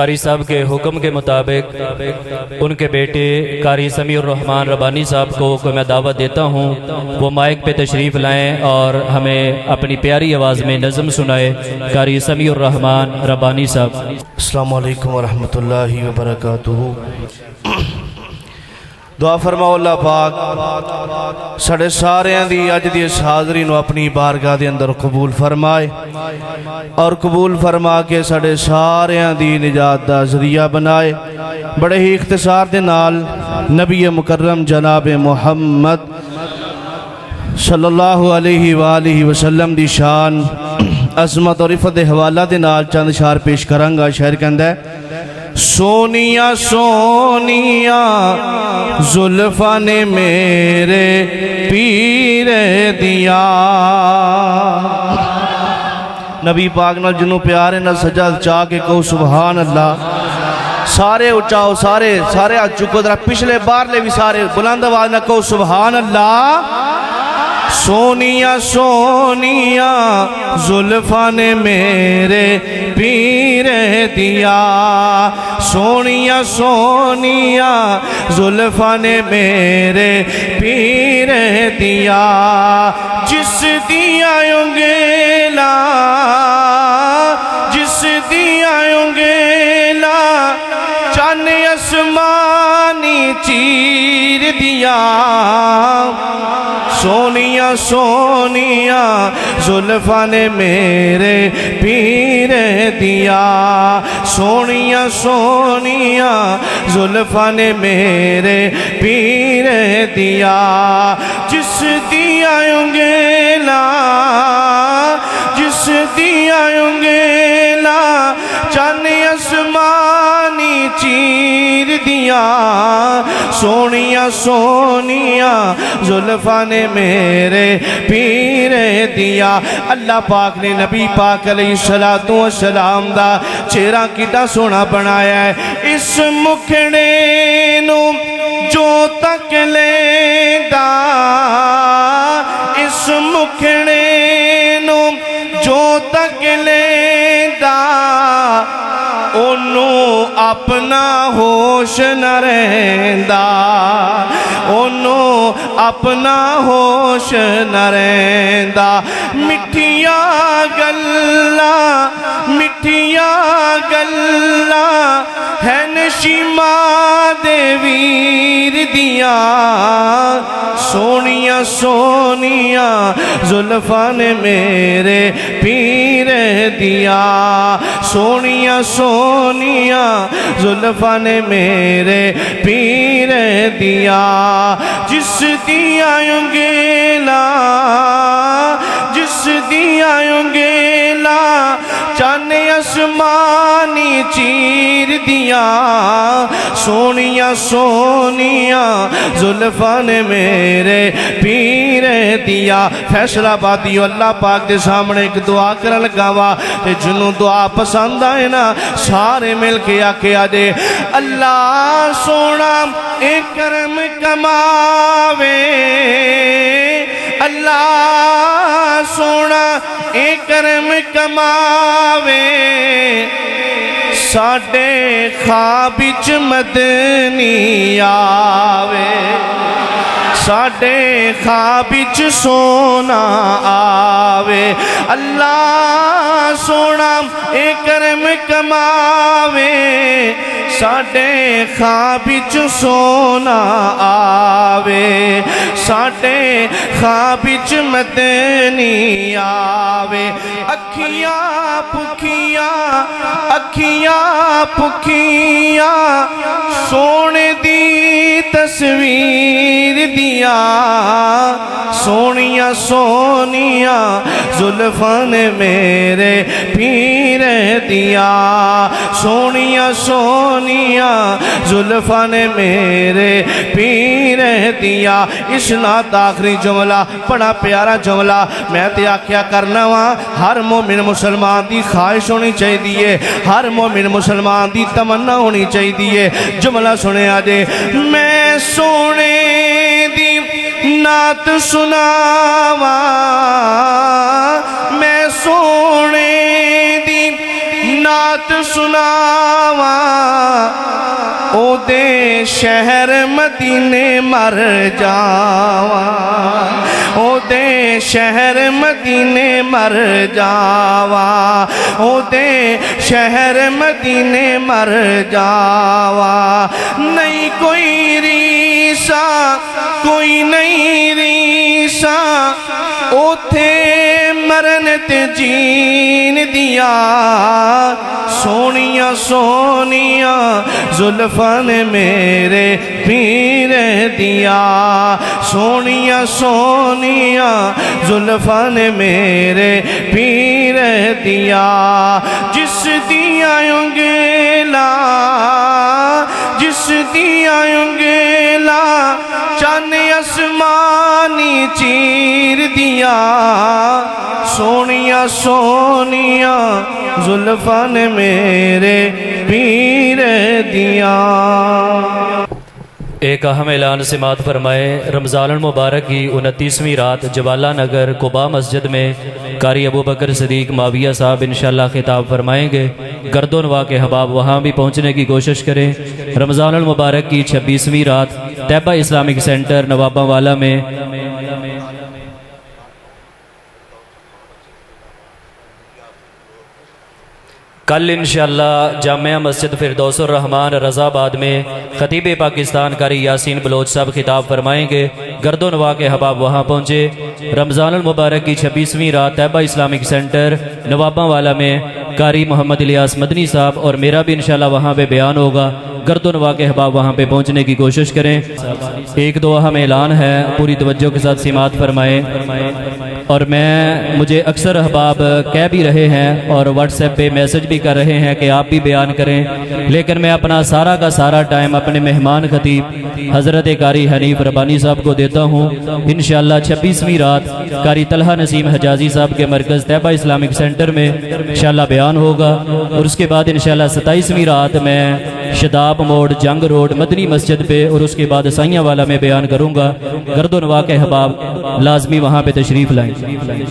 قاری صاحب کے حکم کے مطابق ان کے بیٹے قاری سمیع الرحمن ربانی صاحب کو میں دعوت دیتا ہوں وہ مائک پہ تشریف لائیں اور ہمیں اپنی پیاری آواز میں نظم سنائے۔ قاری سمیع الرحمن ربانی صاحب۔ السلام علیکم ورحمۃ اللہ وبرکاتہ۔ دعا فرماؤ اللہ پاک ساڑھے سارے دی اج دی اس حاضری نو اپنی بارگاہ دے اندر قبول فرمائے اور قبول فرما کے ساڑھے سارے دی نجات دا ذریعہ بنائے۔ بڑے ہی اختصار دے نال نبی مکرم جناب محمد صلی اللہ علیہ وآلہ وسلم دی شان عظمت اور عفت دے حوالہ دے نال چند اشعار پیش کرانگا۔ شعر کہندا ہے سونیا سونیا زلفاں نے میرے پیر دیا۔ نبی پاک نال جنوں پیارے نال سجاد چاہ کے کہو سبحان اللہ۔ سارے اچھاؤ سارے آج چکو درہ پچھلے بار لے بھی سارے بلند آواز نہ کہو سبحان اللہ۔ سونیا سونیا زلفاں نے میرے پیر دیا۔ سونیا سونیا زلفاں نے میرے پیر دیا۔ جس دیا انگیلا جس دیا انگیلا چن اسمانی چیر دیا۔ سونیا سونیا زلفاں نے میرے پیر دیا۔ سونیا سونیا زلفاں نے میرے پیر دیا۔ جس دیا انگیلا جس دیا انگیلا چن اسمانی چیر دیا۔ سونیا سونیا زلفاں نے میرے پیر دیا۔ اللہ پاک نے نبی پاک علیہ السلام دا چہرہ کیتا سونا بنایا ہے۔ اس مکھڑے نو جو تک لیندا اس مکھڑے نو جو تک لیندا انہوں اپنا ہوش نہ رہندا انہوں اپنا ہوش نہ رہندا۔ مٹھیا گلا ہے نشیمہ دے ویر دیا۔ سونیا سونیا زلفاں نے میرے پیر دیا۔ سونیا سونیا زلفاں نے میرے پیر دیا۔ جس دیا انگیلا جس دیا انگیلا چن اسمانی چیر دیا۔ سونیا سونیا زلفاں نے میرے پیر دیا۔ فیصلہ آبادیو اللہ پاک دے سامنے ایک دعا کرن لگاوا تے جنوں دعا پسند آئے نا سارے مل کے آکے آجے اللہ سونا ایک کرم کماوے اللہ سونا ایک کرم کماوے ساڈے خواب وچ مدنی آوے ساڈے خواب وچ سونا آوے اللہ سونا اے کرم کماوے ساڈے خواب وچ سونا آوے ساڈے خواب وچ مدنی آوے اکھیاں پکھیاں سونے دی تصویر دیا سونیا سونیا زلفاں نے میرے پیر دیا سونیا سونیا زلفاں نے میرے پیر دیا اس نات آخری جملہ بڑا پیارا جملہ میں تے آکھیا کرنا وہاں ہر مومن مسلمان دی خواہش ہونی چاہیے ہر مومن مسلمان دی تمنا ہونی چاہیے جملہ سنے آجے میں سونے دی نات سناوا میں سونے دی نات سناوا او دے شہر مدینے مر جاواں او دے شہر مدینے مر جاواں او دے شہر مدینے مر جاواں نہیں کوئی ریسا کوئی نہیں ریسا اوتھے مرن تے جین دیا سونیاں سونیاں زلفاں نے میرے پیر دیا سونیاں سونیاں زلفاں نے میرے پیر دیا جس دیا انگیلا جس دیا انگیلا چاند اسمانی چیر دیا سونیاں سونیاں زلفاں نے میرے پیر دیا۔ ایک اہم اعلان سماعت فرمائے۔ رمضان المبارک کی 29ویں رات جوالہ نگر قباء مسجد میں قاری ابو بکر صدیق معاویہ صاحب انشاءاللہ خطاب فرمائیں گے۔ گرد و نواح کے احباب وہاں بھی پہنچنے کی کوشش کریں۔ رمضان المبارک کی 26ویں رات طیبہ اسلامک سینٹر نوابہ والا میں کل انشاءاللہ جامعہ مسجد فردوس الرحمن رضا آباد میں خطیب پاکستان قاری یاسین بلوچ صاحب خطاب فرمائیں گے۔ گرد و نواح کے احباب وہاں پہنچے۔ رمضان المبارک کی 26ویں رات طیبہ اسلامک سینٹر نوابہ والا میں قاری محمد الیاس مدنی صاحب اور میرا بھی انشاءاللہ وہاں پہ بیان ہوگا۔ گرد و نواح کے احباب وہاں پہ پہنچنے کی کوشش کریں۔ ایک دو اہم اعلان ہے، پوری توجہ کے ساتھ سماعت فرمائیں۔ اور مجھے اکثر احباب کہہ بھی رہے ہیں اور واٹس ایپ پہ میسج بھی کر رہے ہیں کہ آپ بھی بیان کریں، لیکن میں اپنا سارا کا سارا ٹائم اپنے مہمان خطیب حضرت قاری حنیف ربانی صاحب کو دیتا ہوں۔ انشاءاللہ 26ویں رات قاری طلحہ نسیم حجازی صاحب کے مرکز طیبہ اسلامک سینٹر میں انشاءاللہ بیان ہوگا، اور اس کے بعد انشاءاللہ 27ویں رات میں شداب موڑ جنگ روڈ مدنی مسجد پہ اور اس کے بعد سائیاں والا میں بیان کروں گا۔ گرد و نواح کے احباب لازمی وہاں پہ تشریف لائیں۔